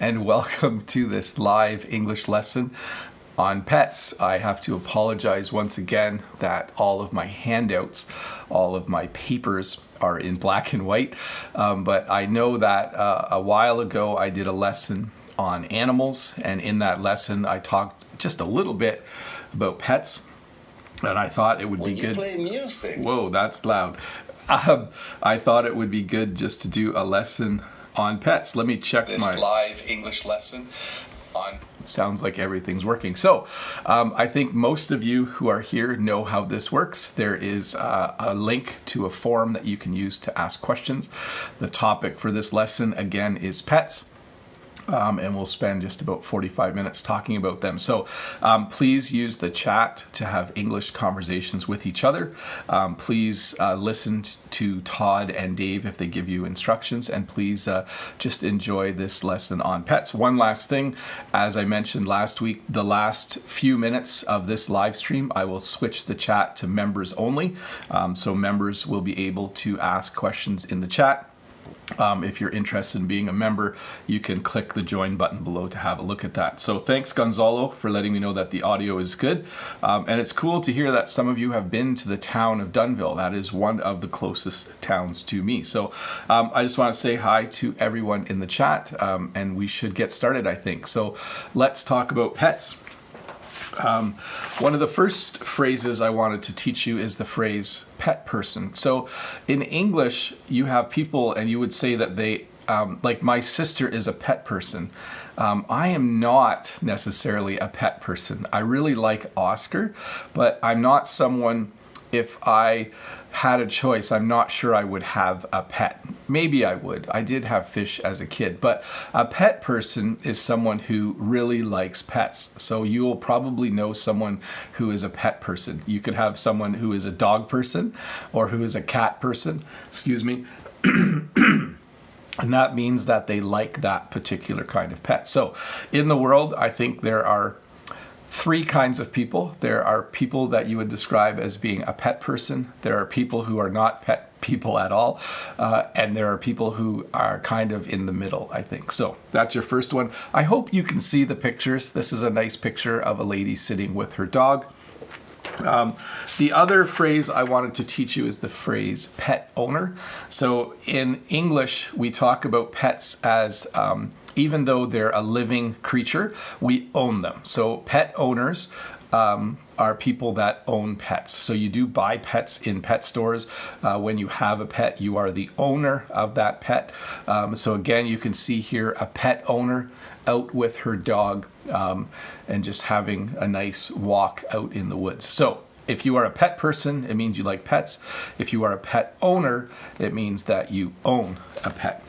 and welcome to this live English lesson on pets. I have to apologize once again that all of my handouts, all of my papers are in black and white, but I know that a while ago I did a lesson on animals, and in that lesson I talked just a little bit about pets, and I thought it would be good. Play music. Whoa, that's loud. I thought it would be good just to do a lesson on pets. Let me check this live English lesson on. Sounds like everything's working. So I think most of you who are here know how this works. There is a link to a form that you can use to ask questions. The topic for this lesson again is pets. And we'll spend just about 45 minutes talking about them. So please use the chat to have English conversations with each other. Please listen to Todd and Dave if they give you instructions, and please just enjoy this lesson on pets. One last thing, as I mentioned last week, the last few minutes of this live stream, I will switch the chat to members only. So members will be able to ask questions in the chat. If you're interested in being a member, you can click the join button below to have a look at that. So thanks, Gonzalo, for letting me know that the audio is good. And it's cool to hear that some of you have been to the town of Dunnville. That is one of the closest towns to me. So I just want to say hi to everyone in the chat, and we should get started, I think. So let's talk about pets. One of the first phrases I wanted to teach you is the phrase pet person. So in English, you have people and you would say that they, like my sister is a pet person. I am not necessarily a pet person. I really like Oscar, but I'm not someone, if I had a choice, I'm not sure I would have a pet. Maybe I would. I did have fish as a kid, but a pet person is someone who really likes pets. So you will probably know someone who is a pet person. You could have someone who is a dog person or who is a cat person, excuse me. And that means that they like that particular kind of pet. So in the world, I think there are three kinds of people. There are people that you would describe as being a pet person. There are people who are not pet people at all. And there are people who are kind of in the middle, I think. So that's your first one. I hope you can see the pictures. This is a nice picture of a lady sitting with her dog. The other phrase I wanted to teach you is the phrase pet owner. So in English, we talk about pets as even though they're a living creature, we own them. So pet owners are people that own pets. So you do buy pets in pet stores. When you have a pet, you are the owner of that pet. So again, you can see here a pet owner out with her dog and just having a nice walk out in the woods. So if you are a pet person, it means you like pets. If you are a pet owner, it means that you own a pet.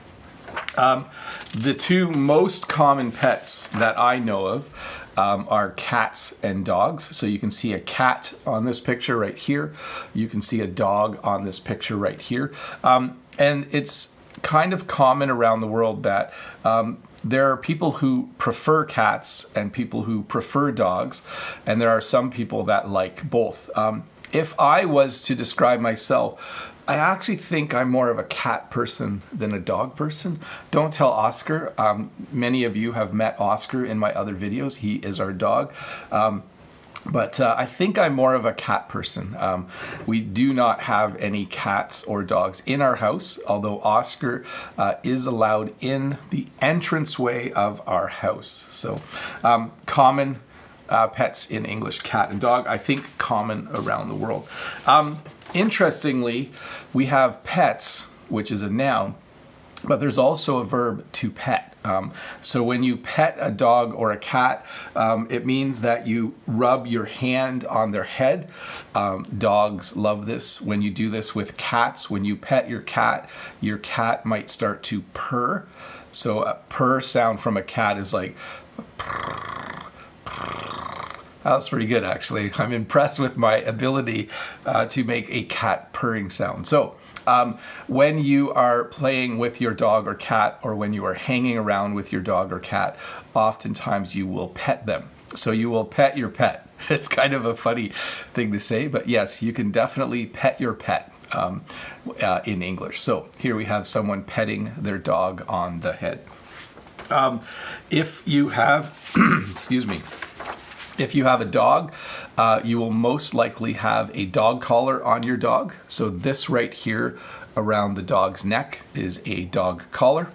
The two most common pets that I know of are cats and dogs. So you can see a cat on this picture right here. You can see a dog on this picture right here. And it's kind of common around the world that there are people who prefer cats and people who prefer dogs, and there are some people that like both. If I was to describe myself, I actually think I'm more of a cat person than a dog person. Don't tell Oscar. Many of you have met Oscar in my other videos. He is our dog. But I think I'm more of a cat person. We do not have any cats or dogs in our house, although Oscar is allowed in the entranceway of our house. So common pets in English, cat and dog, I think common around the world. Interestingly, we have pets, which is a noun, but there's also a verb to pet. So when you pet a dog or a cat, it means that you rub your hand on their head. Dogs love this. When you do this with cats, when you pet your cat might start to purr. So a purr sound from a cat is like that was pretty good, actually. I'm impressed with my ability to make a cat purring sound. So when you are playing with your dog or cat, or when you are hanging around with your dog or cat, oftentimes you will pet them. So you will pet your pet. It's kind of a funny thing to say, but yes, you can definitely pet your pet in English. So here we have someone petting their dog on the head. If you have, excuse me, if you have a dog, you will most likely have a dog collar on your dog. So this right here around the dog's neck is a dog collar.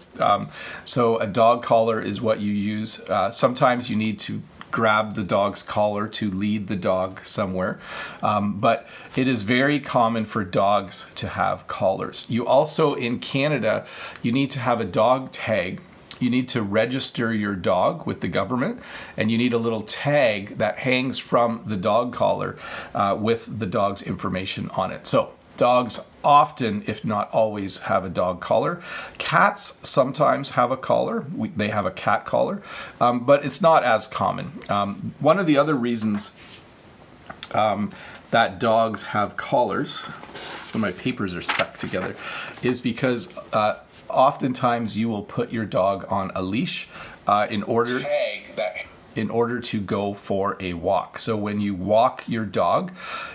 So a dog collar is what you use. Sometimes you need to grab the dog's collar to lead the dog somewhere. But it is very common for dogs to have collars. You also, in Canada, you need to have a dog tag. You need to register your dog with the government, and you need a little tag that hangs from the dog collar with the dog's information on it. So dogs often, if not always, have a dog collar. Cats sometimes have a collar. They have a cat collar, but it's not as common. One of the other reasons that dogs have collars, when my papers are stuck together, is because oftentimes you will put your dog on a leash in order to go for a walk. So when you walk your dog,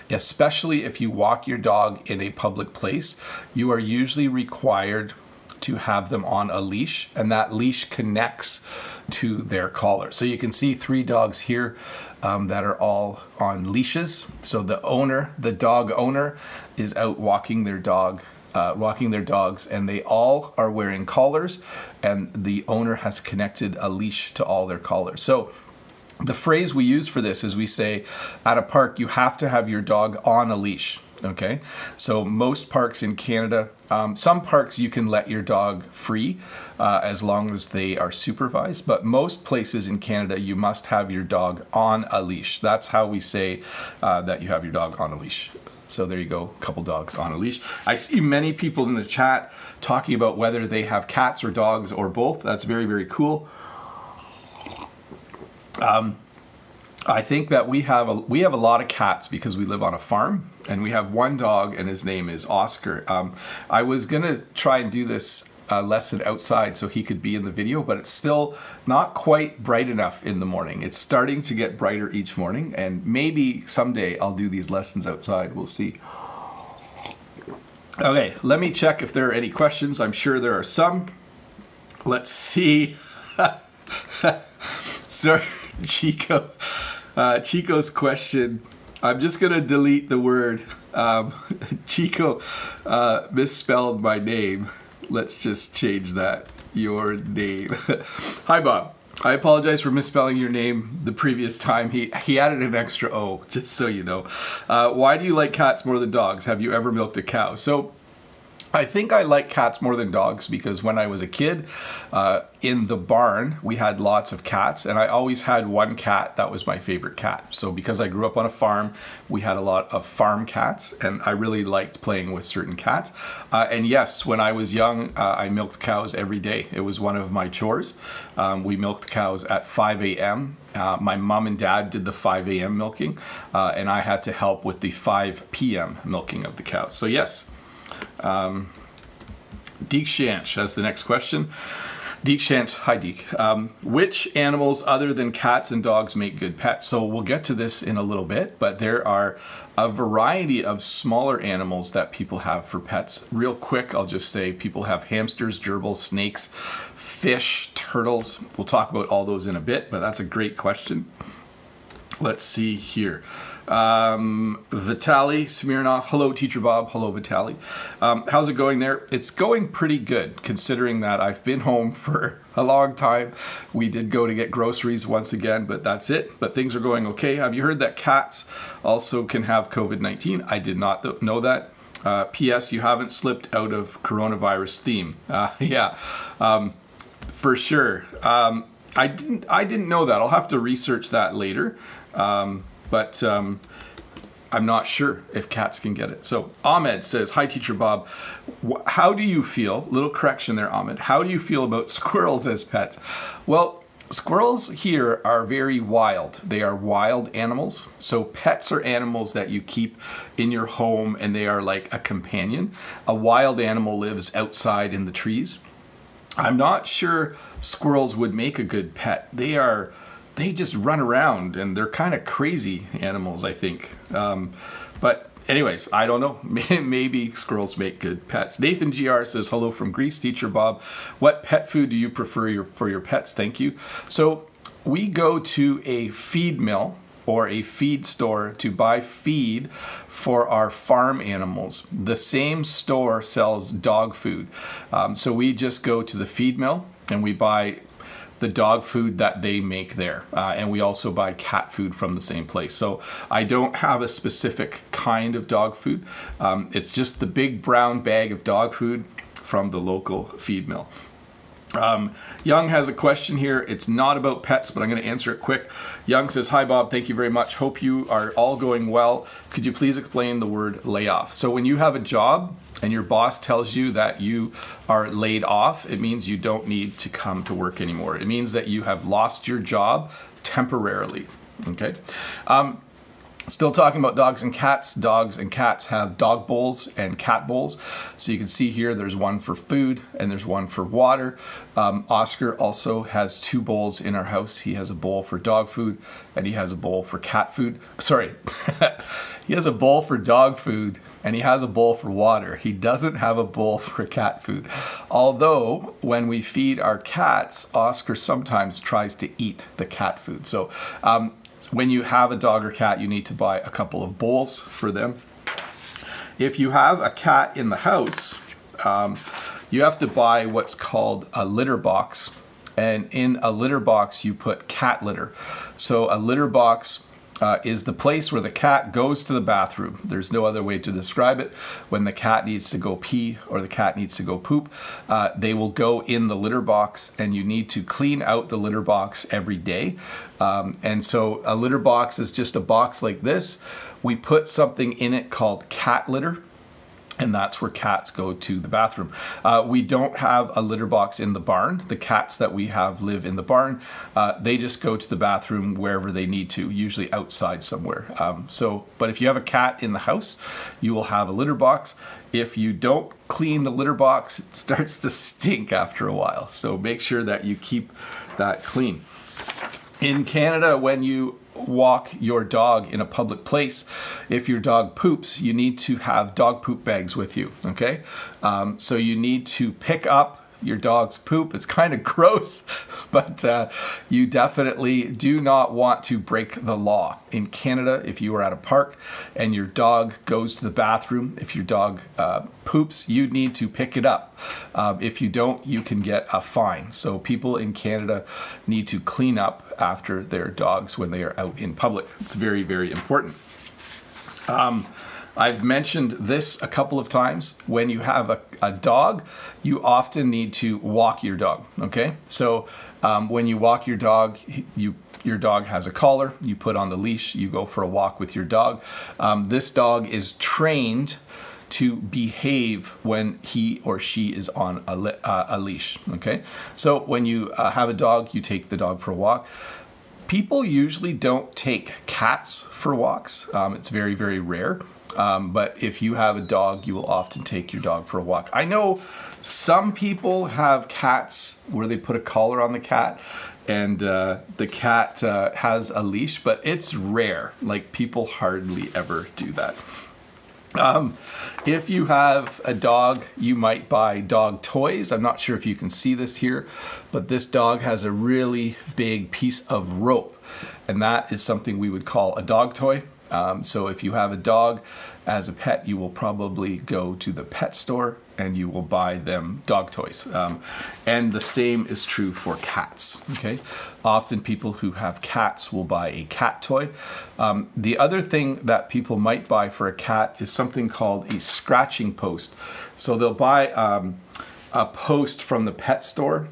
especially if you walk your dog in a public place, you are usually required to have them on a leash, and that leash connects to their collar. So you can see 3 dogs here that are all on leashes. So the dog owner is out walking their dog, walking their dogs, and they all are wearing collars, and the owner has connected a leash to all their collars. So the phrase we use for this is we say at a park, you have to have your dog on a leash. Okay, so most parks in Canada, some parks you can let your dog free as long as they are supervised, but most places in Canada you must have your dog on a leash. That's how we say that you have your dog on a leash. So there you go, a couple dogs on a leash. I see many people in the chat talking about whether they have cats or dogs or both. That's very, very cool. I think that we have a lot of cats because we live on a farm, and we have one dog, and his name is Oscar. I was gonna try and do this lesson outside so he could be in the video, but it's still not quite bright enough in the morning. It's starting to get brighter each morning, and maybe someday I'll do these lessons outside. We'll see. Okay, let me check if there are any questions. I'm sure there are some. Let's see. Sorry, Chico. Chico's question. I'm just gonna delete the word. Chico misspelled my name. Let's just change that. Your name. Hi, Bob. I apologize for misspelling your name the previous time. He added an extra O, just so you know. Why do you like cats more than dogs? Have you ever milked a cow? So I think I like cats more than dogs because when I was a kid, in the barn, we had lots of cats, and I always had one cat that was my favorite cat. So because I grew up on a farm, we had a lot of farm cats, and I really liked playing with certain cats. And yes, when I was young, I milked cows every day. It was one of my chores. We milked cows at 5 a.m. My mom and dad did the 5 a.m. milking, and I had to help with the 5 p.m. milking of the cows. So yes. Deek Shanch has the next question. Deek Shanch, hi Deek. Which animals other than cats and dogs make good pets? So we'll get to this in a little bit, but there are a variety of smaller animals that people have for pets. Real quick, I'll just say people have hamsters, gerbils, snakes, fish, turtles. We'll talk about all those in a bit, but that's a great question. Let's see here. Vitaly Smirnov. Hello, Teacher Bob. Hello, Vitaly. How's it going there? It's going pretty good, considering that I've been home for a long time. We did go to get groceries once again, but that's it. But things are going okay. Have you heard that cats also can have COVID-19? I did not know that. P.S. You haven't slipped out of coronavirus theme. Yeah, for sure. I didn't know that. I'll have to research that later. But I'm not sure if cats can get it. So Ahmed says, hi Teacher Bob, how do you feel, little correction there Ahmed, how do you feel about squirrels as pets? Well, squirrels here are very wild. They are wild animals. So pets are animals that you keep in your home and they are like a companion. A wild animal lives outside in the trees. I'm not sure squirrels would make a good pet. They just run around and they're kind of crazy animals, I think. But anyways, I don't know. Maybe squirrels make good pets. Nathan GR says, hello from Greece, Teacher Bob. What pet food do you prefer for your pets? Thank you. So we go to a feed mill or a feed store to buy feed for our farm animals. The same store sells dog food. So we just go to the feed mill and we buy the dog food that they make there. And we also buy cat food from the same place. So I don't have a specific kind of dog food. It's just the big brown bag of dog food from the local feed mill. Young has a question here. It's not about pets, but I'm going to answer it quick. Young says, hi Bob, thank you very much. Hope you are all going well. Could you please explain the word layoff? So when you have a job and your boss tells you that you are laid off, it means you don't need to come to work anymore. It means that you have lost your job temporarily. Okay. Still talking about dogs and cats. Dogs and cats have dog bowls and cat bowls. So you can see here there's one for food and there's one for water. Oscar also has 2 bowls in our house. He has a bowl for dog food and he has a bowl for cat food. Sorry, he has a bowl for dog food and he has a bowl for water. He doesn't have a bowl for cat food. Although when we feed our cats, Oscar sometimes tries to eat the cat food. So when you have a dog or cat, you need to buy a couple of bowls for them. If you have a cat in the house, you have to buy what's called a litter box. And in a litter box, you put cat litter. So a litter box is the place where the cat goes to the bathroom. There's no other way to describe it. When the cat needs to go pee or the cat needs to go poop, they will go in the litter box and you need to clean out the litter box every day. And so a litter box is just a box like this. We put something in it called cat litter. And that's where cats go to the bathroom. We don't have a litter box in the barn. The cats that we have live in the barn. They just go to the bathroom wherever they need to, usually outside somewhere. But if you have a cat in the house, you will have a litter box. If you don't clean the litter box, it starts to stink after a while. So make sure that you keep that clean. In Canada, when you walk your dog in a public place, if your dog poops, you need to have dog poop bags with you, okay? So you need to pick up your dog's poop. It's kind of gross, but you definitely do not want to break the law. In Canada, if you are at a park and your dog goes to the bathroom, if your dog poops, you need to pick it up. If you don't, you can get a fine. So people in Canada need to clean up after their dogs when they are out in public. It's very, very important. I've mentioned this a couple of times. When you have a dog, you often need to walk your dog, okay? So when you walk your dog, your dog has a collar, you put on the leash, you go for a walk with your dog. This dog is trained to behave when he or she is on a leash, okay? So when you have a dog, you take the dog for a walk. People usually don't take cats for walks. It's very, very rare. But if you have a dog, you will often take your dog for a walk. I know some people have cats where they put a collar on the cat and the cat has a leash, but it's rare. Like, people hardly ever do that. If you have a dog, you might buy dog toys. I'm not sure if you can see this here, but this dog has a really big piece of rope, and that is something we would call a dog toy. So if you have a dog as a pet, you will probably go to the pet store and you will buy them dog toys. And the same is true for cats, okay? Often people who have cats will buy a cat toy. The other thing that people might buy for a cat is something called a scratching post. So they'll buy a post from the pet store,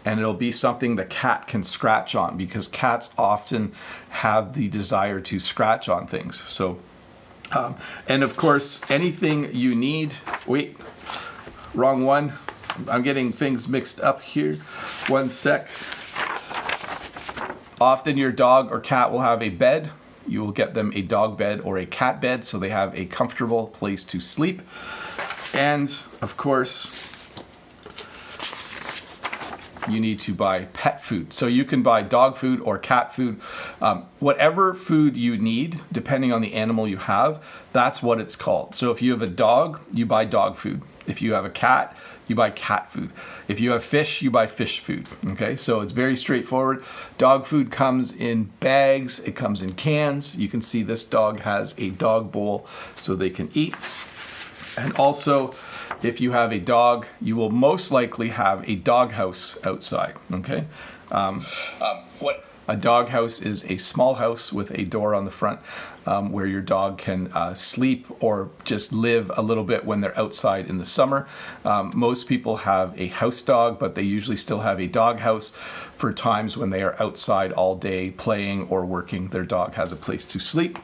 and it'll be something the cat can scratch on, because cats often have the desire to scratch on things. So, and of course, anything you need, wait, wrong one. I'm getting things mixed up here. One sec. Often your dog or cat will have a bed. You will get them a dog bed or a cat bed so they have a comfortable place to sleep. And of course, you need to buy pet food. So you can buy dog food or cat food. Whatever food you need, depending on the animal you have, that's what it's called. So if you have a dog, you buy dog food. If you have a cat, you buy cat food. If you have fish, you buy fish food. Okay, so it's very straightforward. Dog food comes in bags, it comes in cans. You can see this dog has a dog bowl so they can eat. And also, if you have a dog, you will most likely have a dog house outside. Okay, what a dog house is a small house with a door on the front where your dog can sleep or just live a little bit when they're outside in the summer. Most people have a house dog, but they usually still have a dog house for times when they are outside all day playing or working. Their dog has a place to sleep.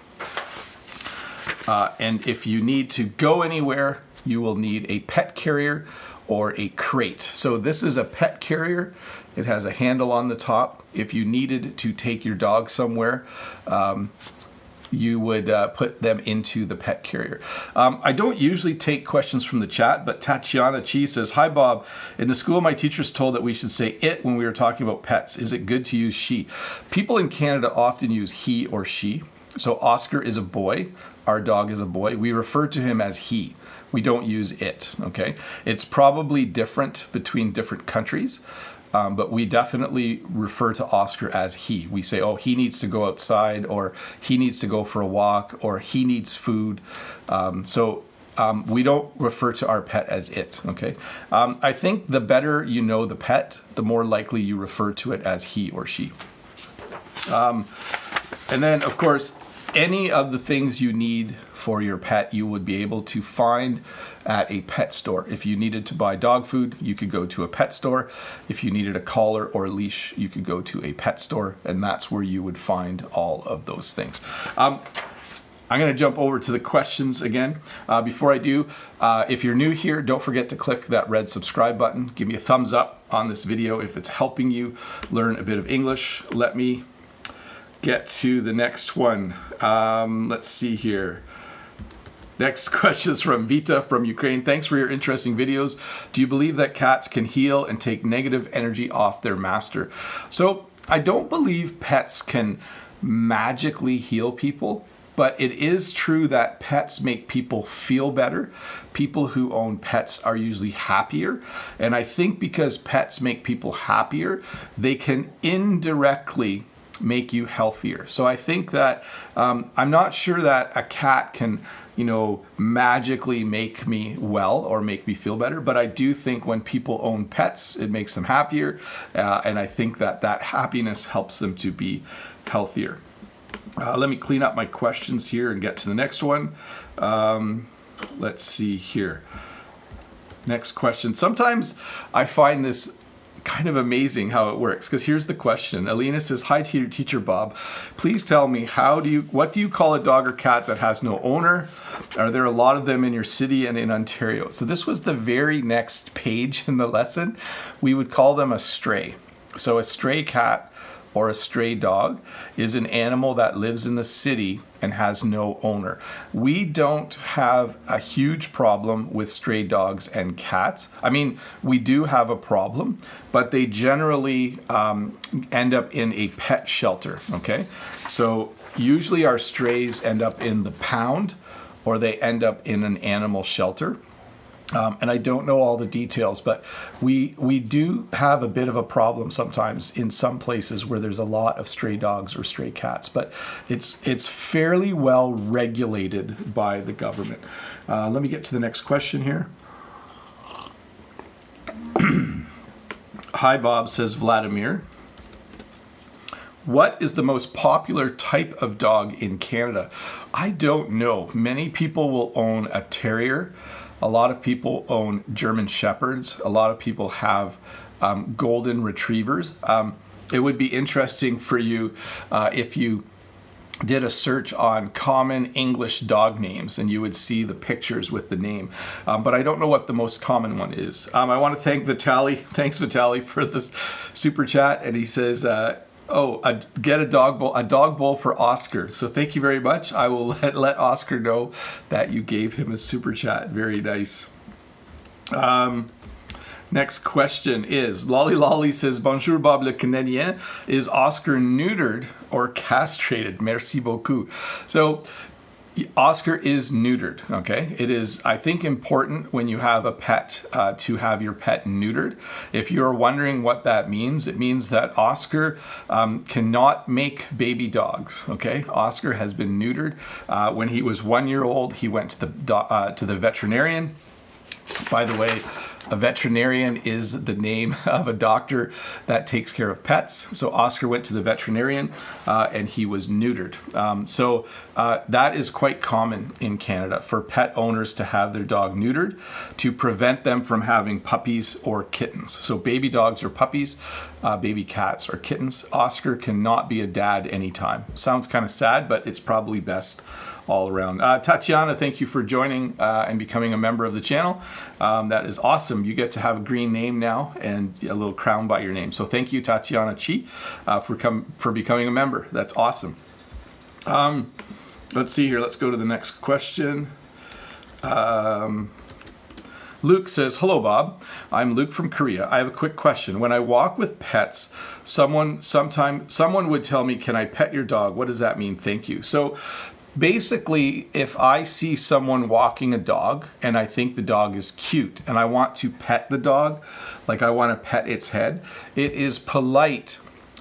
And if you need to go anywhere, you will need a pet carrier or a crate. So this is a pet carrier. It has a handle on the top. If you needed to take your dog somewhere, you would put them into the pet carrier. I don't usually take questions from the chat, but Tatiana Chi says, "Hi Bob, in the school my teachers told that we should say it when we were talking about pets. Is it good to use she?" People in Canada often use he or she. So Oscar is a boy. Our dog is a boy. We refer to him as he. We don't use it, okay? It's probably different between different countries, but we definitely refer to Oscar as he. We say, oh, he needs to go outside, or he needs to go for a walk, or he needs food. We don't refer to our pet as it, okay? I think the better you know the pet, the more likely you refer to it as he or she. And then, of course, any of the things you need for your pet, you would be able to find at a pet store. If you needed to buy dog food, you could go to a pet store. If you needed a collar or a leash, you could go to a pet store, and that's where you would find all of those things. I'm going to jump over to the questions again. Before I do, if you're new here, don't forget to click that red subscribe button. Give me a thumbs up on this video if it's helping you learn a bit of English. Let me get to the next one. Let's see here. Next question is from Vita from Ukraine. Thanks for your interesting videos. Do you believe that cats can heal and take negative energy off their master? So I don't believe pets can magically heal people, but it is true that pets make people feel better. People who own pets are usually happier. And I think because pets make people happier, they can indirectly make you healthier. So I think that I'm not sure that a cat can, magically make me well or make me feel better, but I do think when people own pets, it makes them happier, and I think that that happiness helps them to be healthier. Let me clean up my questions here and get to the next one. Let's see here. Next question. Sometimes I find this kind of amazing how it works, because here's the question. Alina says, "Hi teacher Bob, please tell me what do you call a dog or cat that has no owner? Are there a lot of them in your city and in Ontario?" So this was the very next page in the lesson. We would call them a stray. So a stray cat or a stray dog is an animal that lives in the city and has no owner. We don't have a huge problem with stray dogs and cats. I mean, we do have a problem, but they generally end up in a pet shelter, okay? So usually our strays end up in the pound, or they end up in an animal shelter. And I don't know all the details, but we do have a bit of a problem sometimes in some places where there's a lot of stray dogs or stray cats, but it's fairly well regulated by the government. Let me get to the next question here. Hi Bob, says Vladimir. What is the most popular type of dog in Canada? I don't know. Many people will own a terrier. A lot of people own German Shepherds. A lot of people have golden retrievers. It would be interesting for you if you did a search on common English dog names, and you would see the pictures with the name. But I don't know what the most common one is. I want to thank Vitaly. Thanks, Vitaly, for this super chat. And he says, get a dog bowl for Oscar. So thank you very much. I will let Oscar know that you gave him a super chat. Very nice. Next question is, Lolly Lolly says, Bonjour Bob le Canadien, is Oscar neutered or castrated? Merci beaucoup. So Oscar is neutered, okay? It is, I think, important when you have a pet to have your pet neutered. If you're wondering what that means, it means that Oscar cannot make baby dogs, okay? Oscar has been neutered. When he was 1 year old, he went to the veterinarian. By the way, a veterinarian is the name of a doctor that takes care of pets. So Oscar went to the veterinarian and he was neutered. So that is quite common in Canada for pet owners to have their dog neutered to prevent them from having puppies or kittens. So baby dogs or puppies, baby cats or kittens. Oscar cannot be a dad anytime. Sounds kind of sad, but it's probably best all around. Tatiana, thank you for joining and becoming a member of the channel. That is awesome. You get to have a green name now and a little crown by your name. So thank you, Tatiana Chi, for becoming a member. That's awesome. Let's see here. Let's go to the next question. Luke says, hello, Bob. I'm Luke from Korea. I have a quick question. When I walk with pets, someone would tell me, can I pet your dog? What does that mean? Thank you. So basically, if I see someone walking a dog and I think the dog is cute and I want to pet the dog, like I want to pet its head, it is polite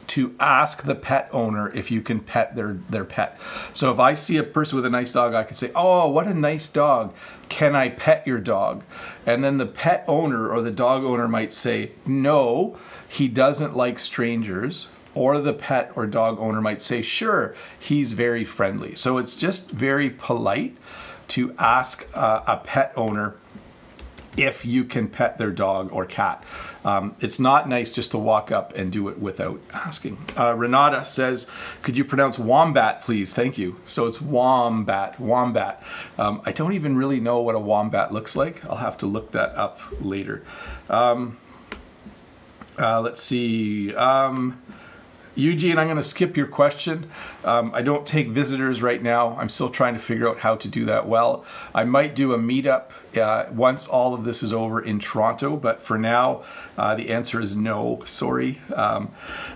to ask the pet owner if you can pet their pet. So if I see a person with a nice dog, I could say, oh, what a nice dog. Can I pet your dog? And then the pet owner or the dog owner might say, no, he doesn't like strangers. Or the pet or dog owner might say, sure, he's very friendly. So it's just very polite to ask a pet owner if you can pet their dog or cat. It's not nice just to walk up and do it without asking. Renata says, could you pronounce wombat, please? Thank you. So it's wombat, wombat. I don't even really know what a wombat looks like. I'll have to look that up later. Let's see. Eugene, I'm going to skip your question. I don't take visitors right now. I'm still trying to figure out how to do that well. I might do a meetup once all of this is over in Toronto, but for now, the answer is no. Sorry.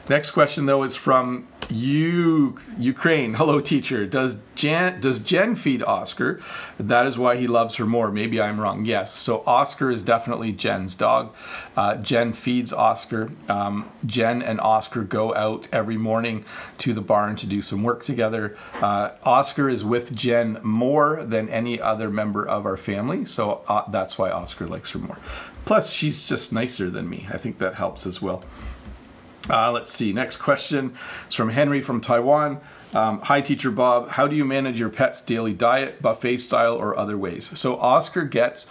Next question, though, is from Ukraine. Hello, teacher. Does Jen feed Oscar? That is why he loves her more. Maybe I'm wrong. Yes. So Oscar is definitely Jen's dog. Jen feeds Oscar. Jen and Oscar go out every morning to the barn to do some work together. Oscar is with Jen more than any other member of our family. So that's why Oscar likes her more. Plus, she's just nicer than me. I think that helps as well. Let's see. Next question is from Henry from Taiwan. Hi, Teacher Bob. How do you manage your pet's daily diet, buffet style, or other ways? So Oscar gets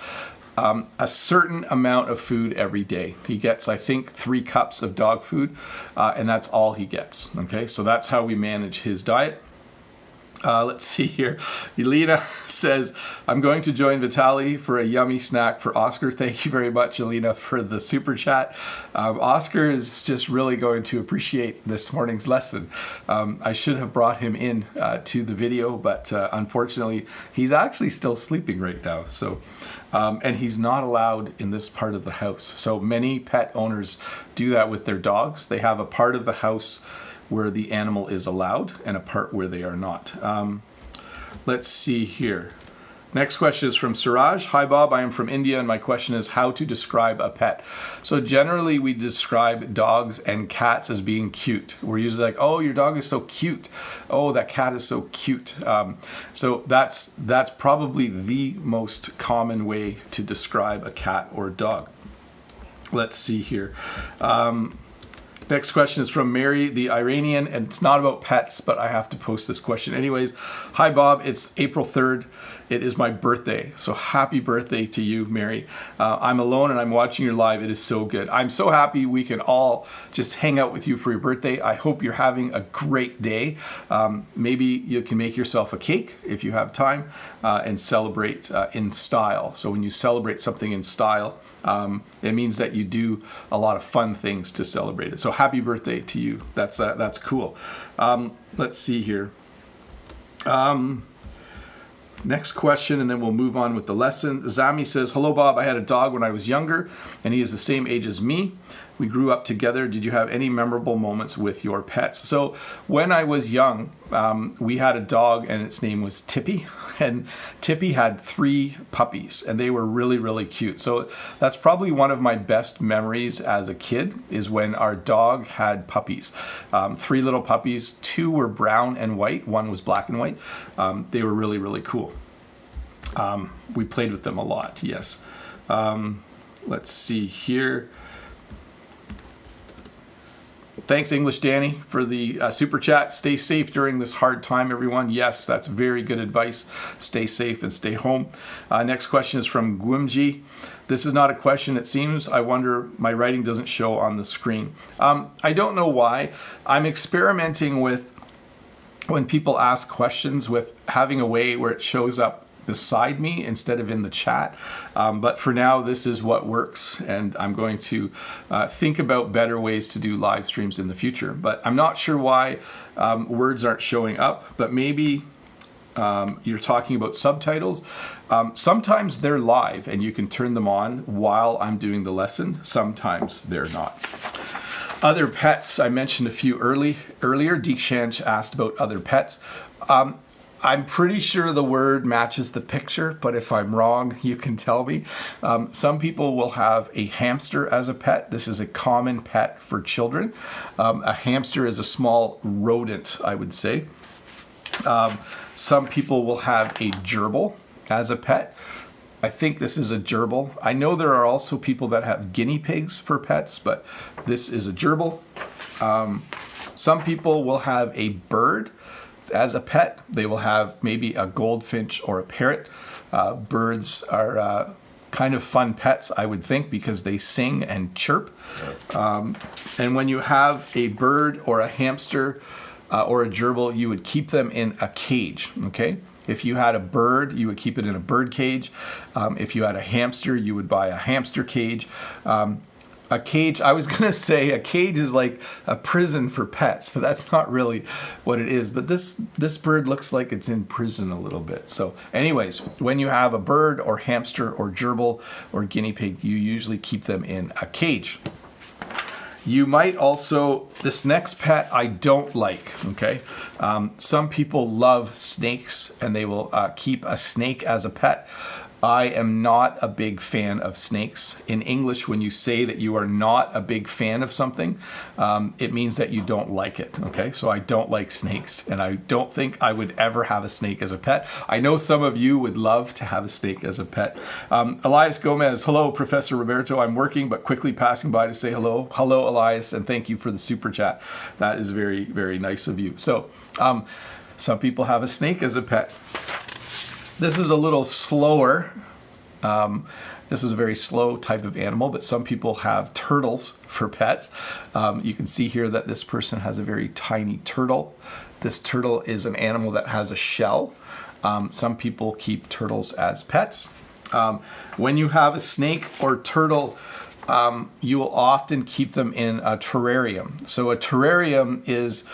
a certain amount of food every day. He gets, I think, 3 cups of dog food, and that's all he gets. Okay, so that's how we manage his diet. Let's see here. Elena says, I'm going to join Vitaly for a yummy snack for Oscar. Thank you very much, Elena, for the super chat. Oscar is just really going to appreciate this morning's lesson. I should have brought him in to the video, but unfortunately, he's actually still sleeping right now. So, and he's not allowed in this part of the house. So many pet owners do that with their dogs. They have a part of the house where the animal is allowed and a part where they are not. Let's see here. Next question is from Suraj. Hi, Bob. I am from India, and my question is how to describe a pet. So generally, we describe dogs and cats as being cute. We're usually like, oh, your dog is so cute. Oh, that cat is so cute. So that's probably the most common way to describe a cat or dog. Let's see here. Next question is from Mary, the Iranian, and it's not about pets, but I have to post this question anyways. Hi, Bob. It's April 3rd. It is my birthday, so happy birthday to you, Mary. I'm alone and I'm watching your live. It is so good. I'm so happy we can all just hang out with you for your birthday. I hope you're having a great day. Maybe you can make yourself a cake if you have time and celebrate in style. So when you celebrate something in style, it means that you do a lot of fun things to celebrate it. So happy birthday to you. That's cool. Let's see here. next question, and then we'll move on with the lesson. Zami says, hello, Bob. I had a dog when I was younger, and he is the same age as me. We grew up together. Did you have any memorable moments with your pets? So when I was young, we had a dog, and its name was Tippy. And Tippy had 3 puppies, and they were really, really cute. So that's probably one of my best memories as a kid, is when our dog had puppies. 3 little puppies. 2 were brown and white. 1 was black and white. They were really, really cool. We played with them a lot, yes. Let's see here. Thanks, English Danny, for the super chat. Stay safe during this hard time, everyone. Yes, that's very good advice. Stay safe and stay home. Next question is from Gwimji. This is not a question, it seems. I wonder, my writing doesn't show on the screen. I don't know why. I'm experimenting with, when people ask questions, with having a way where it shows up beside me instead of in the chat. But for now, this is what works, and I'm going to think about better ways to do live streams in the future. But I'm not sure why words aren't showing up, but maybe you're talking about subtitles. Sometimes they're live and you can turn them on while I'm doing the lesson. Sometimes they're not. Other pets, I mentioned a few earlier. Deekshanch asked about other pets. I'm pretty sure the word matches the picture, but if I'm wrong, you can tell me. Some people will have a hamster as a pet. This is a common pet for children. A hamster is a small rodent, I would say. Some people will have a gerbil as a pet. I think this is a gerbil. I know there are also people that have guinea pigs for pets, but this is a gerbil. Some people will have a bird as a pet. They will have maybe a goldfinch or a parrot. Birds are kind of fun pets, I would think, because they sing and chirp. And when you have a bird or a hamster or a gerbil, you would keep them in a cage, okay? If you had a bird, you would keep it in a bird cage. If you had a hamster, you would buy a hamster cage. A cage, I was gonna say a cage is like a prison for pets, but that's not really what it is. But this bird looks like it's in prison a little bit. So anyways, when you have a bird or hamster or gerbil or guinea pig, you usually keep them in a cage. You might also, this next pet I don't like, okay? Some people love snakes and they will keep a snake as a pet. I am not a big fan of snakes. In English, when you say that you are not a big fan of something, it means that you don't like it, okay? So I don't like snakes, and I don't think I would ever have a snake as a pet. I know some of you would love to have a snake as a pet. Elias Gomez, hello, Professor Roberto. I'm working, but quickly passing by to say hello. Hello, Elias, and thank you for the super chat. That is very, very nice of you. So some people have a snake as a pet. This is a little slower. This is a very slow type of animal, but some people have turtles for pets. You can see here that this person has a very tiny turtle. This turtle is an animal that has a shell. Some people keep turtles as pets. When you have a snake or turtle, you will often keep them in a terrarium. So a terrarium is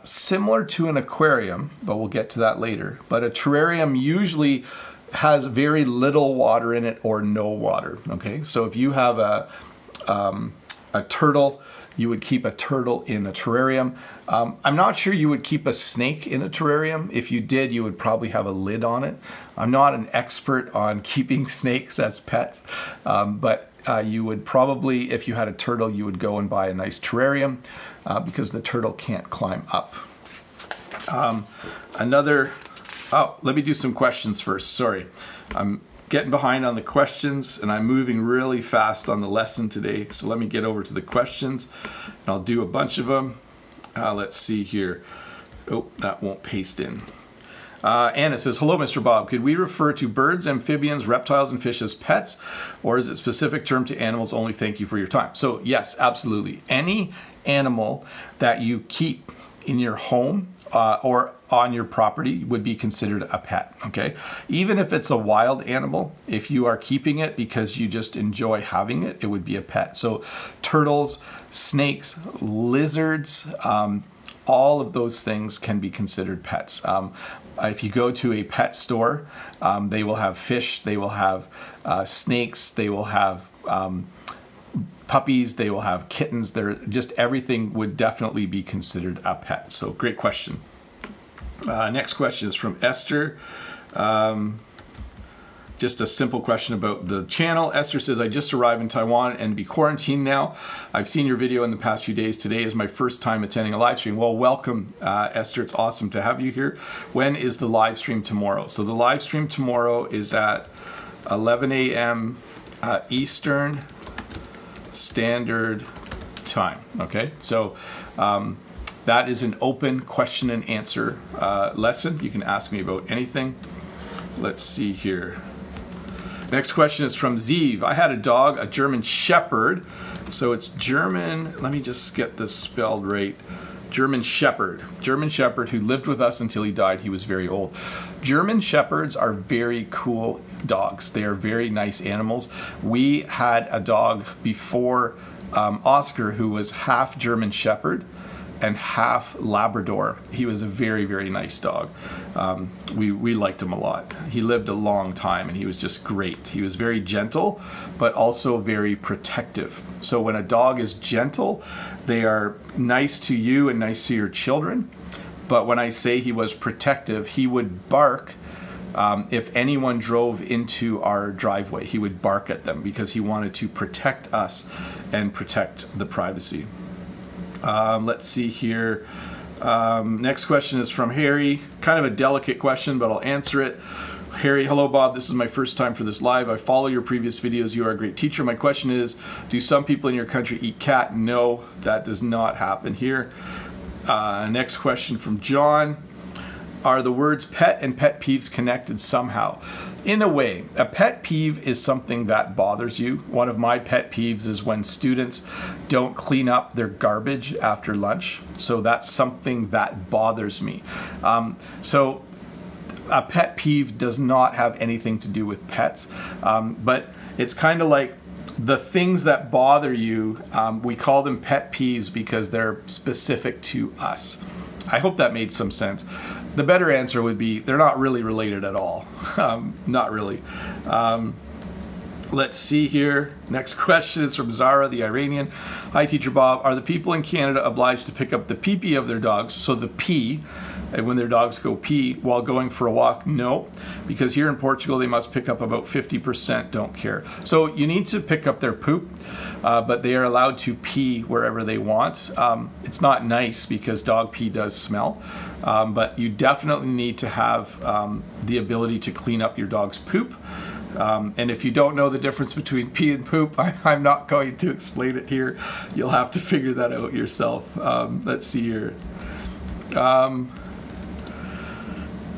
similar to an aquarium, but we'll get to that later. But a terrarium usually has very little water in it or no water, okay? So if you have a turtle, you would keep a turtle in a terrarium. I'm not sure you would keep a snake in a terrarium. If you did, you would probably have a lid on it. I'm not an expert on keeping snakes as pets, but you would probably, if you had a turtle, you would go and buy a nice terrarium because the turtle can't climb up. Let me do some questions first. Sorry, I'm getting behind on the questions and I'm moving really fast on the lesson today. So let me get over to the questions and I'll do a bunch of them. Let's see here. Oh, that won't paste in. Anna says, hello, Mr. Bob. Could we refer to birds, amphibians, reptiles, and fish as pets? Or is it specific term to animals only? Thank you for your time. So yes, absolutely. Any animal that you keep in your home or on your property would be considered a pet, okay? Even if it's a wild animal, if you are keeping it because you just enjoy having it, it would be a pet. So turtles, snakes, lizards, all of those things can be considered pets. If you go to a pet store, they will have fish, they will have snakes, they will have puppies, they will have kittens. They're just, everything would definitely be considered a pet. So great question. Next question is from Esther. Just a simple question about the channel. Esther says, I just arrived in Taiwan and be quarantined now. I've seen your video in the past few days. Today is my first time attending a live stream. Well, welcome, Esther. It's awesome to have you here. When is the live stream tomorrow? So the live stream tomorrow is at 11 a.m. Eastern Standard Time. Okay, so that is an open question and answer lesson. You can ask me about anything. Let's see here. Next question is from Zeev. I had a dog, a German Shepherd. So it's German, let me just get this spelled right. German Shepherd. German Shepherd who lived with us until he died. He was very old. German Shepherds are very cool dogs. They are very nice animals. We had a dog before Oscar who was half German Shepherd and half Labrador. He was a very, very nice dog. We liked him a lot. He lived a long time and he was just great. He was very gentle, but also very protective. So when a dog is gentle, they are nice to you and nice to your children. But when I say he was protective, he would bark if anyone drove into our driveway. He would bark at them because he wanted to protect us and protect the privacy. Let's see here. Next question is from Harry. Kind of a delicate question, but I'll answer it. Harry, hello Bob, this is my first time for this live. I follow your previous videos. You are a great teacher. My question is, do some people in your country eat cat? No, that does not happen here. Next question from John. Are the words pet and pet peeves connected somehow? In a way, a pet peeve is something that bothers you. One of my pet peeves is when students don't clean up their garbage after lunch. So that's something that bothers me. So a pet peeve does not have anything to do with pets, but it's kind of like the things that bother you, we call them pet peeves because they're specific to us. I hope that made some sense. The better answer would be they're not really related at all. Not really. Let's see here. Next question is from Zara, the Iranian. Hi, Teacher Bob. Are the people in Canada obliged to pick up the pee-pee of their dogs, so the pee, when their dogs go pee while going for a walk? No, because here in Portugal they must pick up about 50%, don't care. So you need to pick up their poop, but they are allowed to pee wherever they want. It's not nice because dog pee does smell, but you definitely need to have the ability to clean up your dog's poop. And if you don't know the difference between pee and poop, I'm not going to explain it here. You'll have to figure that out yourself. Let's see here.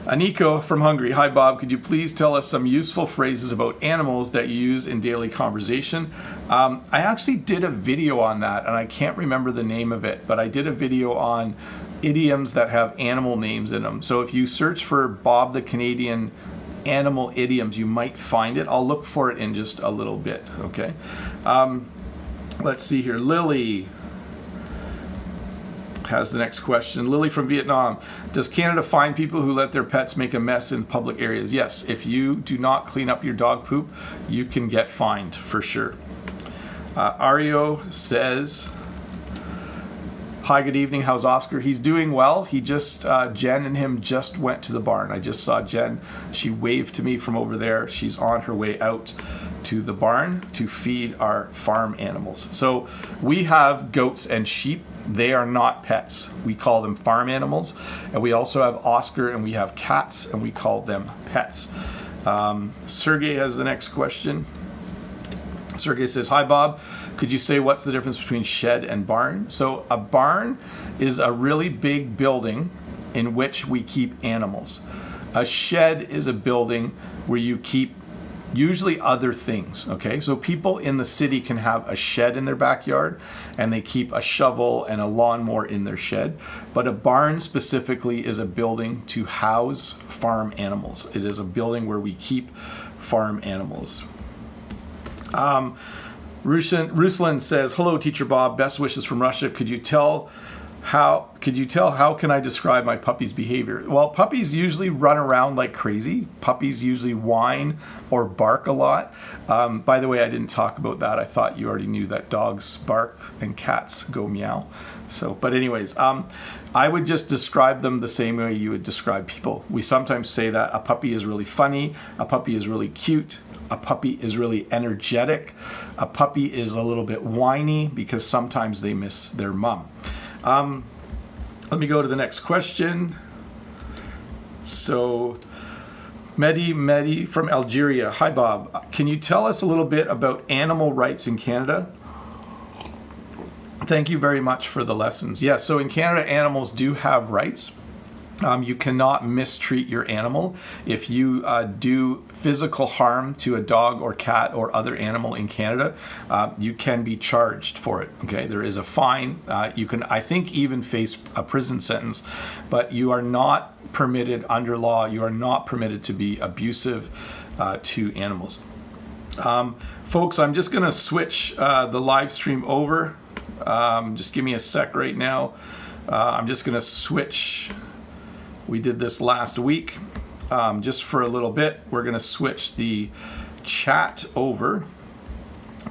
Aniko from Hungary. Hi Bob, could you please tell us some useful phrases about animals that you use in daily conversation? I actually did a video on that and I can't remember the name of it, but I did a video on idioms that have animal names in them. So if you search for Bob the Canadian animal idioms, you might find it. I'll look for it in just a little bit, okay? Let's see here. Lily has the next question. Lily from Vietnam. Does Canada fine people who let their pets make a mess in public areas? Yes, if you do not clean up your dog poop, you can get fined for sure. Ario says, hi, good evening. How's Oscar? He's doing well. He just, Jen and him just went to the barn. I just saw Jen. She waved to me from over there. She's on her way out to the barn to feed our farm animals. So we have goats and sheep. They are not pets. We call them farm animals. And we also have Oscar and we have cats and we call them pets. Sergey has the next question. Sergey says, hi Bob, could you say what's the difference between shed and barn? So a barn is a really big building in which we keep animals. A shed is a building where you keep usually other things, okay? So people in the city can have a shed in their backyard and they keep a shovel and a lawnmower in their shed, but a barn specifically is a building to house farm animals. It is a building where we keep farm animals. Ruslan says, hello, Teacher Bob, best wishes from Russia. Could you tell how can I describe my puppy's behavior? Well, puppies usually run around like crazy. Puppies usually whine or bark a lot. By the way, I didn't talk about that. I thought you already knew that dogs bark and cats go meow. So, but anyways, I would just describe them the same way you would describe people. We sometimes say that a puppy is really funny, a puppy is really cute, a puppy is really energetic, a puppy is a little bit whiny because sometimes they miss their mom. Let me go to the next question. So, Mehdi from Algeria. Hi, Bob. Can you tell us a little bit about animal rights in Canada? Thank you very much for the lessons. Yes, so in Canada, animals do have rights. You cannot mistreat your animal. If you do physical harm to a dog or cat or other animal in Canada, you can be charged for it. Okay, there is a fine. You can, I think, even face a prison sentence, but you are not permitted under law. You are not permitted to be abusive to animals. Folks, I'm just going to switch the live stream over. Just give me a sec right now. I'm just going to switch. We did this last week. Just for a little bit, we're going to switch the chat over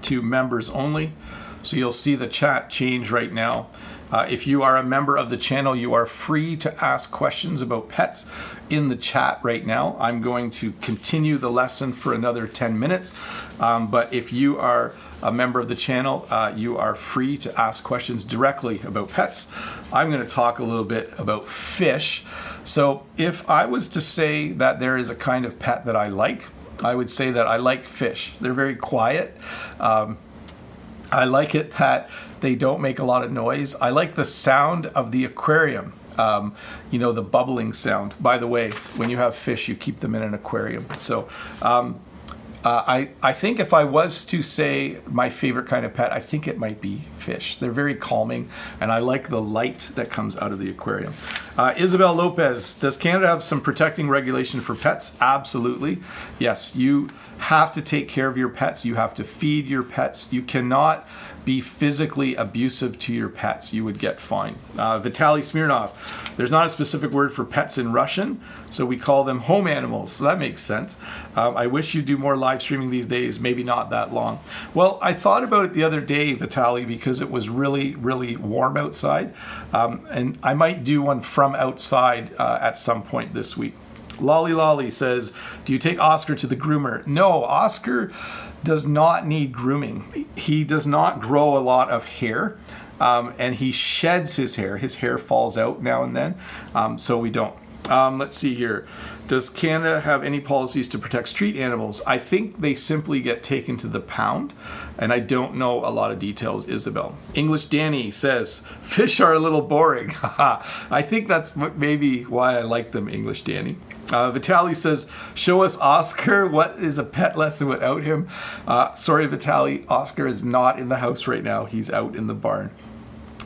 to members only. So you'll see the chat change right now. If you are a member of the channel, you are free to ask questions about pets in the chat right now. I'm going to continue the lesson for another 10 minutes. But if you are a member of the channel, you are free to ask questions directly about pets. I'm going to talk a little bit about fish. So if I was to say that there is a kind of pet that I like, I would say that I like fish. They're very quiet. I like it that they don't make a lot of noise. I like the sound of the aquarium. You know, the bubbling sound. By the way, when you have fish, you keep them in an aquarium. So I think if I was to say my favorite kind of pet, I think it might be fish. They're very calming, and I like the light that comes out of the aquarium. Isabel Lopez, does Canada have some protecting regulation for pets? Absolutely. Yes, you have to take care of your pets. You have to feed your pets. You cannot be physically abusive to your pets. You would get fined. Vitaly Smirnov, there's not a specific word for pets in Russian, so we call them home animals. So that makes sense. I wish you'd do more live streaming these days, maybe not that long. Well, I thought about it the other day, Vitaly, because it was really, really warm outside. And I might do one from outside at some point this week. Lolly says, do you take Oscar to the groomer? No, Oscar does not need grooming. He does not grow a lot of hair, and he sheds his hair. His hair falls out now and then, so we don't. Let's see here. Does Canada have any policies to protect street animals? I think they simply get taken to the pound, and I don't know a lot of details, Isabel. English Danny says, fish are a little boring. I think that's maybe why I like them, English Danny. Vitaly says, show us Oscar. What is a pet lesson without him? Sorry, Vitaly, Oscar is not in the house right now. He's out in the barn.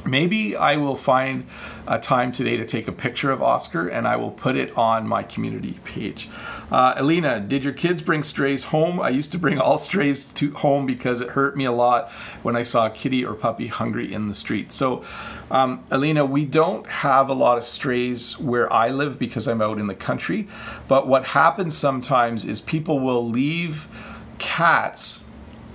Maybe I will find a time today to take a picture of Oscar and I will put it on my community page. Elena, did your kids bring strays home? I used to bring all strays to home because it hurt me a lot when I saw a kitty or puppy hungry in the street. So, Elena, we don't have a lot of strays where I live because I'm out in the country. But what happens sometimes is people will leave cats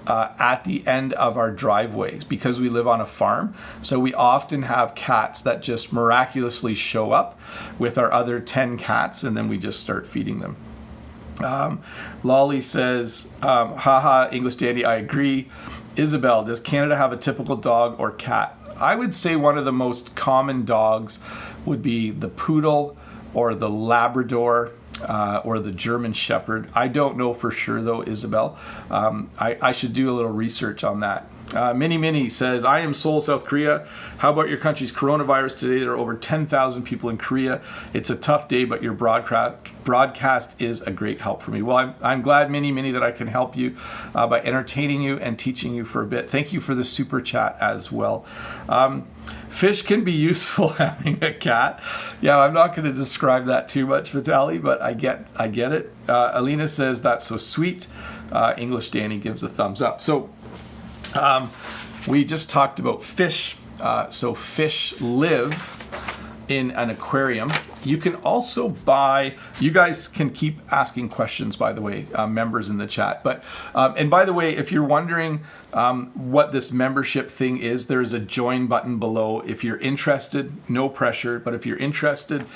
at the end of our driveways because we live on a farm. So we often have cats that just miraculously show up with our other 10 cats and then we just start feeding them. Lolly says, haha, English Dandy, I agree. Isabel, does Canada have a typical dog or cat? I would say one of the most common dogs would be the poodle or the Labrador, or the German Shepherd. I don't know for sure though, Isabel. I should do a little research on that. Mini says, I am Seoul, South Korea. How about your country's coronavirus today? There are over 10,000 people in Korea. It's a tough day, but your broadcast is a great help for me. Well, I'm glad, Mini, that I can help you by entertaining you and teaching you for a bit. Thank you for the super chat as well. Fish can be useful having a cat. Yeah, I'm not going to describe that too much, Vitaly, but I get it. Alina says, that's so sweet. English Danny gives a thumbs up. So we just talked about fish. So fish live in an aquarium. You can also buy, you guys can keep asking questions, by the way, members in the chat. But and by the way, if you're wondering what this membership thing is, there's a join button below. If you're interested, no pressure, but if you're interested,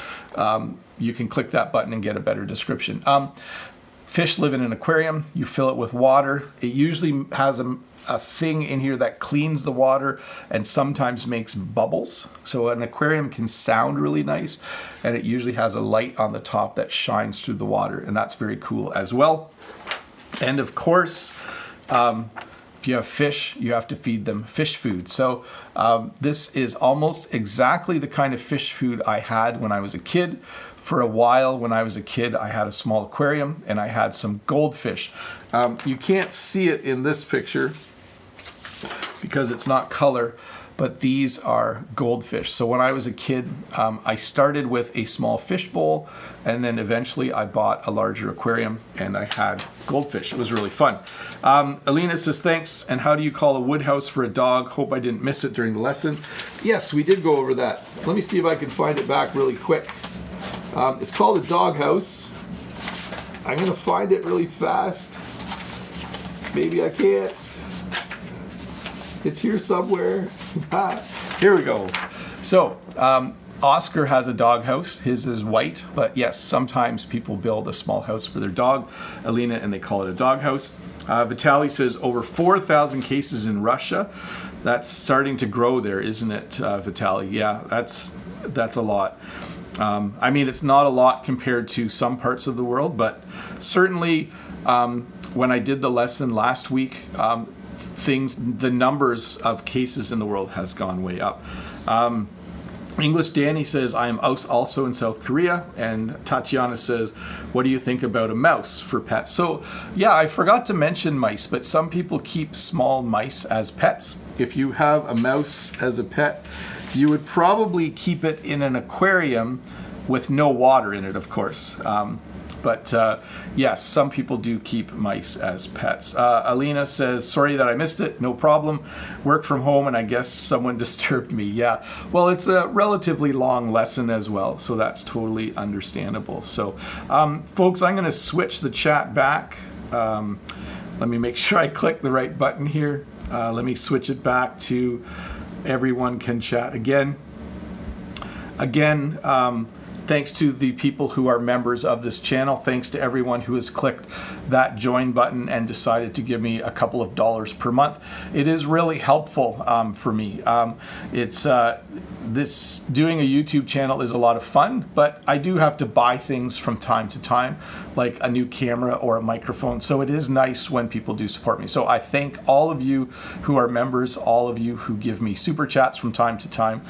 you can click that button and get a better description. Fish live in an aquarium. You fill it with water. It usually has a thing in here that cleans the water and sometimes makes bubbles. So an aquarium can sound really nice, and it usually has a light on the top that shines through the water, and that's very cool as well. And of course, if you have fish, you have to feed them fish food. So this is almost exactly the kind of fish food I had when I was a kid. For a while, when I was a kid, I had a small aquarium and I had some goldfish. You can't see it in this picture because it's not color, but these are goldfish. So when I was a kid, I started with a small fish bowl, and then eventually I bought a larger aquarium and I had goldfish. It was really fun. Alina says, thanks. And how do you call a wood house for a dog? Hope I didn't miss it during the lesson. Yes, we did go over that. Let me see if I can find it back really quick. It's called a dog house. I'm gonna find it really fast. Maybe I can't. It's here somewhere. Here we go. So, Oscar has a dog house. His is white, but yes, sometimes people build a small house for their dog, Alina, and they call it a dog house. Vitaly says over 4,000 cases in Russia. That's starting to grow there, isn't it, Vitaly? Yeah, that's a lot. I mean, it's not a lot compared to some parts of the world, but certainly when I did the lesson last week, the numbers of cases in the world has gone way up. English Danny says, I am also in South Korea. And Tatiana says, what do you think about a mouse for pets? So yeah, I forgot to mention mice, but some people keep small mice as pets. If you have a mouse as a pet, you would probably keep it in an aquarium with no water in it, of course. But yes, some people do keep mice as pets. Alina says, sorry that I missed it. No problem. Work from home and I guess someone disturbed me. Yeah, well, it's a relatively long lesson as well, so that's totally understandable. So folks, I'm gonna switch the chat back. Let me make sure I click the right button here. Let me switch it back to everyone can chat again. Again, thanks to the people who are members of this channel. Thanks to everyone who has clicked that join button and decided to give me a couple of dollars per month. It is really helpful for me. This doing a YouTube channel is a lot of fun, but I do have to buy things from time to time, like a new camera or a microphone. So it is nice when people do support me. So I thank all of you who are members, all of you who give me super chats from time to time.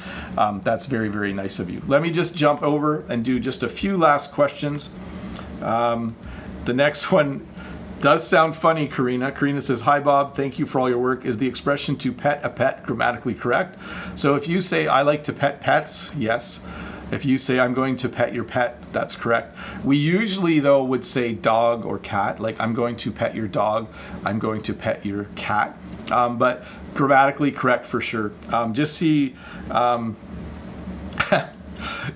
That's very, very nice of you. Let me just jump over and do just a few last questions. The next one does sound funny, Karina. Karina says, hi Bob, thank you for all your work. Is the expression to pet a pet grammatically correct? So if you say, I like to pet pets, yes. If you say, I'm going to pet your pet, that's correct. We usually, though, would say dog or cat, like I'm going to pet your dog, I'm going to pet your cat. But grammatically correct for sure. Just see,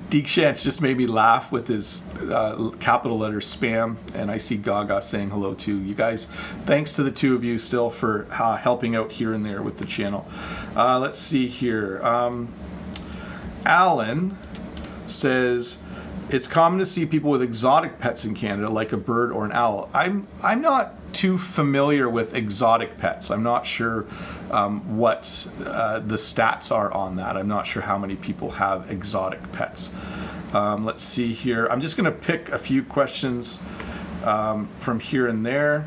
Deekshant just made me laugh with his capital letter spam, and I see Gaga saying hello too. You guys, thanks to the two of you still for helping out here and there with the channel. Let's see here. Alan says, it's common to see people with exotic pets in Canada, like a bird or an owl. I'm not too familiar with exotic pets. I'm not sure what the stats are on that. I'm not sure how many people have exotic pets. Let's see here. I'm just going to pick a few questions from here and there.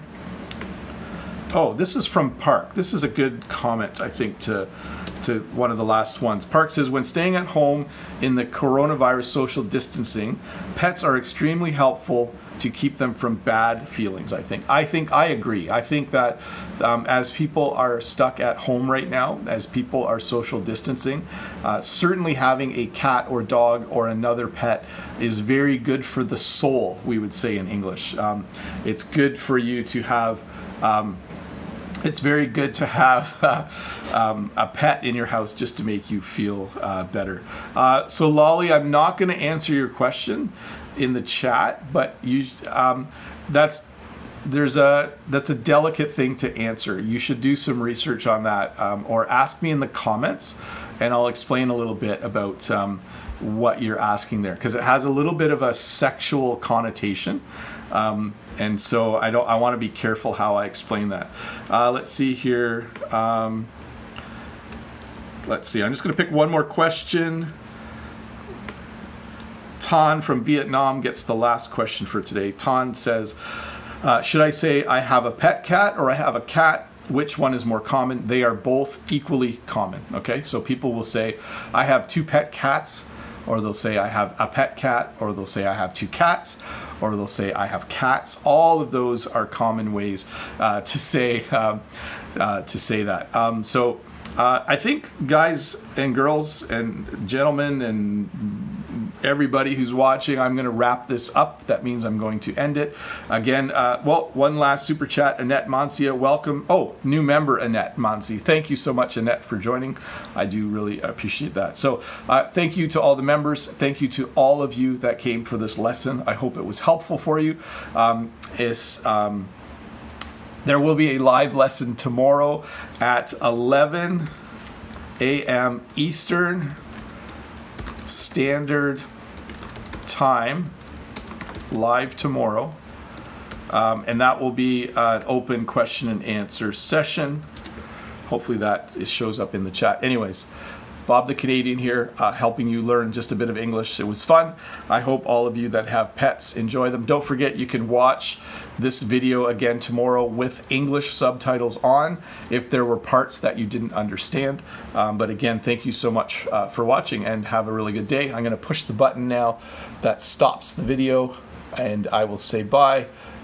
Oh, this is from Park. This is a good comment, I think, to one of the last ones. Park says, when staying at home in the coronavirus social distancing, pets are extremely helpful to keep them from bad feelings, I think. I agree. I think that as people are stuck at home right now, as people are social distancing, certainly having a cat or dog or another pet is very good for the soul, we would say in English. It's good for you to have it's very good to have a pet in your house just to make you feel better. So Lolly, I'm not going to answer your question in the chat, but that's a delicate thing to answer. You should do some research on that, or ask me in the comments, and I'll explain a little bit about what you're asking there, because it has a little bit of a sexual connotation. And so I want to be careful how I explain that. Let's see here. Let's see. I'm just going to pick one more question. Tan from Vietnam gets the last question for today. Tan says, should I say I have a pet cat or I have a cat? Which one is more common? They are both equally common. Okay, so people will say, I have 2 pet cats, or they'll say I have a pet cat, or they'll say I have 2 cats, or they'll say I have cats. All of those are common ways to say that. So I think, guys and girls and gentlemen and everybody who's watching, I'm going to wrap this up. That means I'm going to end it. Again, well, one last super chat. Annette Mancia, welcome. Oh, new member Annette Mansi. Thank you so much, Annette, for joining. I do really appreciate that. So thank you to all the members. Thank you to all of you that came for this lesson. I hope it was helpful for you. There will be a live lesson tomorrow at 11 a.m. Eastern Standard Time, live tomorrow, and that will be an open question and answer session. Hopefully that shows up in the chat. Anyways, Bob the Canadian here, helping you learn just a bit of English. It was fun. I hope all of you that have pets enjoy them. Don't forget, you can watch this video again tomorrow with English subtitles on if there were parts that you didn't understand. But again, thank you so much for watching, and have a really good day. I'm going to push the button now that stops the video, and I will say bye.